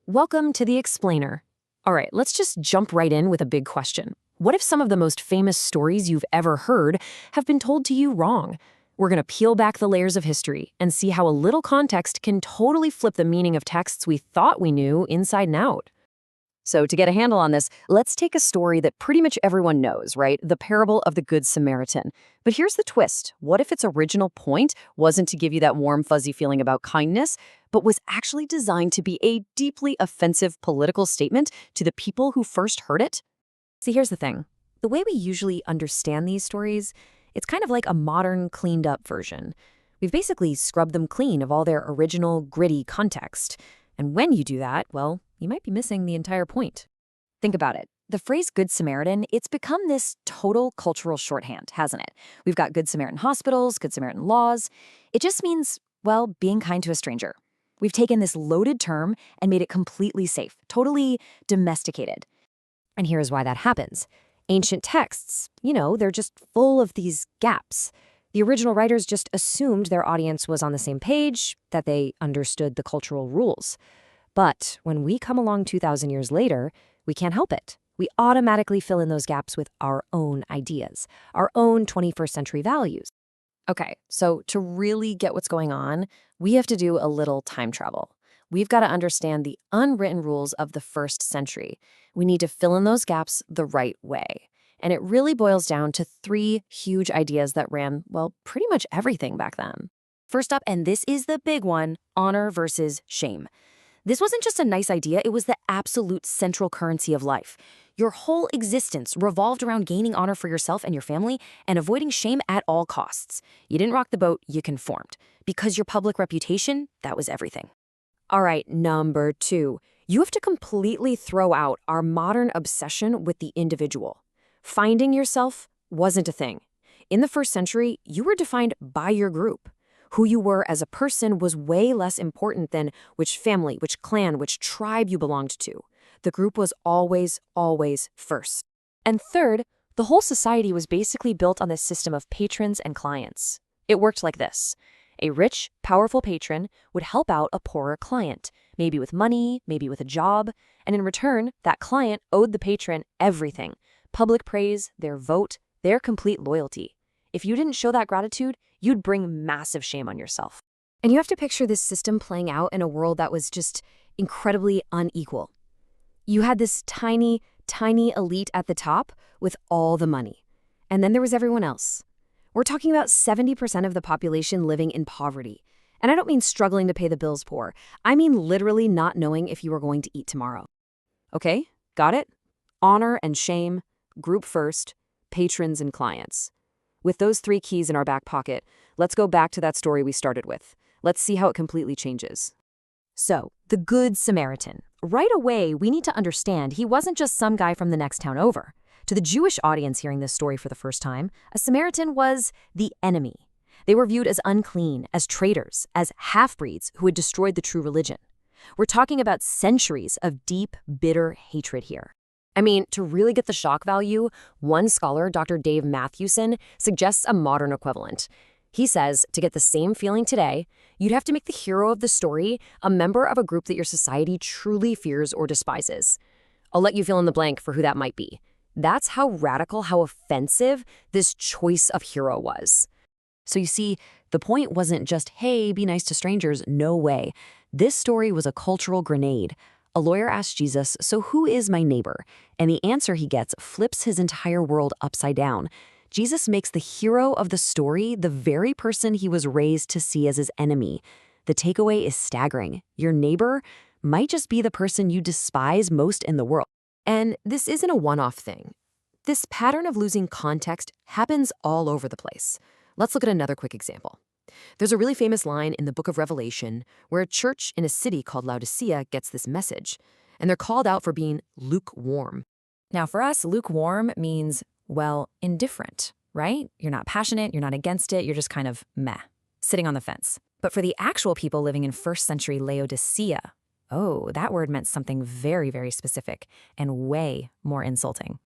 Welcome to the Explainer. All right, let's just jump right in with a big question. What if some of the most famous stories you've ever heard have been told to you wrong? We're going to peel back the layers of history and see how a little context can totally flip the meaning of texts we thought we knew inside and out. So to get a handle on this, let's take a story that pretty much everyone knows, right? The parable of the Good Samaritan. But here's the twist. What if its original point wasn't to give you that warm, fuzzy feeling about kindness, but was actually designed to be a deeply offensive political statement to the people who first heard it? See, here's the thing. The way we usually understand these stories, it's kind of like a modern, cleaned-up version. We've basically scrubbed them clean of all their original, gritty context. And when you do that, well, you might be missing the entire point. Think about it. The phrase Good Samaritan, it's become this total cultural shorthand, hasn't it? We've got Good Samaritan hospitals, Good Samaritan laws. It just means, well, being kind to a stranger. We've taken this loaded term and made it completely safe, totally domesticated. And here's why that happens. Ancient texts, they're just full of these gaps. The original writers just assumed their audience was on the same page, that they understood the cultural rules. But when we come along 2,000 years later, we can't help it. We automatically fill in those gaps with our own ideas, our own 21st century values. Okay, so to really get what's going on, we have to do a little time travel. We've got to understand the unwritten rules of the first century. We need to fill in those gaps the right way. And it really boils down to three huge ideas that ran, well, pretty much everything back then. First up, and this is the big one, honor versus shame. This wasn't just a nice idea, it was the absolute central currency of life. Your whole existence revolved around gaining honor for yourself and your family and avoiding shame at all costs. You didn't rock the boat, you conformed. Because your public reputation, that was everything. All right, number two. You have to completely throw out our modern obsession with the individual. Finding yourself wasn't a thing. In the first century, you were defined by your group. Who you were as a person was way less important than which family, which clan, which tribe you belonged to. The group was always, always first. And third, the whole society was basically built on this system of patrons and clients. It worked like this. A rich, powerful patron would help out a poorer client, maybe with money, maybe with a job, and in return, that client owed the patron everything: public praise, their vote, their complete loyalty. If you didn't show that gratitude, you'd bring massive shame on yourself. And you have to picture this system playing out in a world that was just incredibly unequal. You had this tiny, tiny elite at the top with all the money. And then there was everyone else. We're talking about 70% of the population living in poverty. And I don't mean struggling to pay the bills poor. I mean literally not knowing if you were going to eat tomorrow. Okay, got it? Honor and shame, group first, patrons and clients. With those three keys in our back pocket, let's go back to that story we started with. Let's see how it completely changes. So, the Good Samaritan. Right away, we need to understand he wasn't just some guy from the next town over. To the Jewish audience hearing this story for the first time, a Samaritan was the enemy. They were viewed as unclean, as traitors, as half-breeds who had destroyed the true religion. We're talking about centuries of deep, bitter hatred here. I mean, to really get the shock value, one scholar, Dr. Dave Mathewson, suggests a modern equivalent. He says, to get the same feeling today, you'd have to make the hero of the story a member of a group that your society truly fears or despises. I'll let you fill in the blank for who that might be. That's how radical, how offensive this choice of hero was. So you see, the point wasn't just, hey, be nice to strangers. No way. This story was a cultural grenade. A lawyer asks Jesus, so who is my neighbor? And the answer he gets flips his entire world upside down. Jesus makes the hero of the story the very person he was raised to see as his enemy. The takeaway is staggering. Your neighbor might just be the person you despise most in the world. And this isn't a one-off thing. This pattern of losing context happens all over the place. Let's look at another quick example. There's a really famous line in the book of Revelation where a church in a city called Laodicea gets this message, and they're called out for being lukewarm. Now, for us, lukewarm means, well, indifferent, right? You're not passionate, you're not against it, you're just kind of meh, sitting on the fence. But for the actual people living in first century Laodicea, oh, that word meant something very, very specific and way more insulting.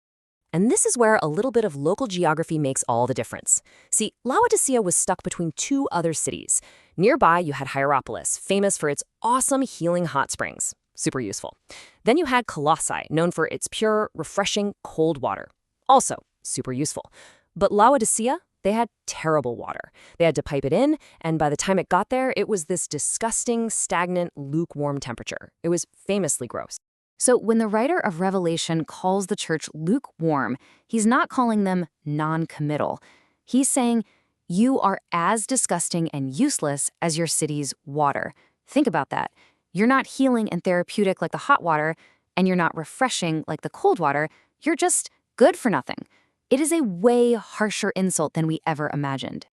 And this is where a little bit of local geography makes all the difference. See, Laodicea was stuck between two other cities. Nearby, you had Hierapolis, famous for its awesome healing hot springs. super useful. Then you had Colossae, known for its pure, refreshing, cold water. Also, super useful. But Laodicea, they had terrible water. They had to pipe it in, and by the time it got there, it was this disgusting, stagnant, lukewarm temperature. It was famously gross. So when the writer of Revelation calls the church lukewarm, he's not calling them non-committal. He's saying, you are as disgusting and useless as your city's water. Think about that. You're not healing and therapeutic like the hot water, and you're not refreshing like the cold water. You're just good for nothing. It is a way harsher insult than we ever imagined.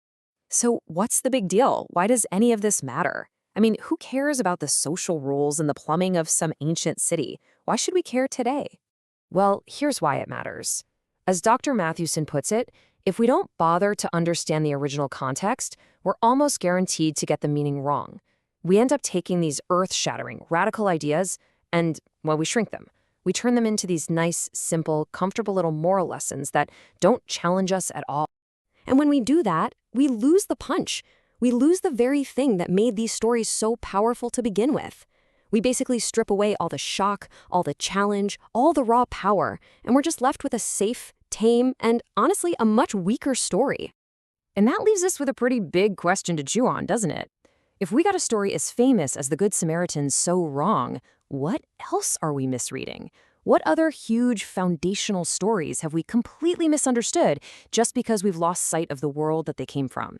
So what's the big deal? Why does any of this matter? I mean, who cares about the social rules and the plumbing of some ancient city? Why should we care today? Well, here's why it matters. As Dr. Mathewson puts it, if we don't bother to understand the original context, we're almost guaranteed to get the meaning wrong. We end up taking these earth-shattering, radical ideas and, well, we shrink them. We turn them into these nice, simple, comfortable little moral lessons that don't challenge us at all. And when we do that, we lose the punch. We lose the very thing that made these stories so powerful to begin with. We basically strip away all the shock, all the challenge, all the raw power, and we're just left with a safe, tame, and honestly, a much weaker story. And that leaves us with a pretty big question to chew on, doesn't it? If we got a story as famous as the Good Samaritan so wrong, what else are we misreading? What other huge foundational stories have we completely misunderstood just because we've lost sight of the world that they came from?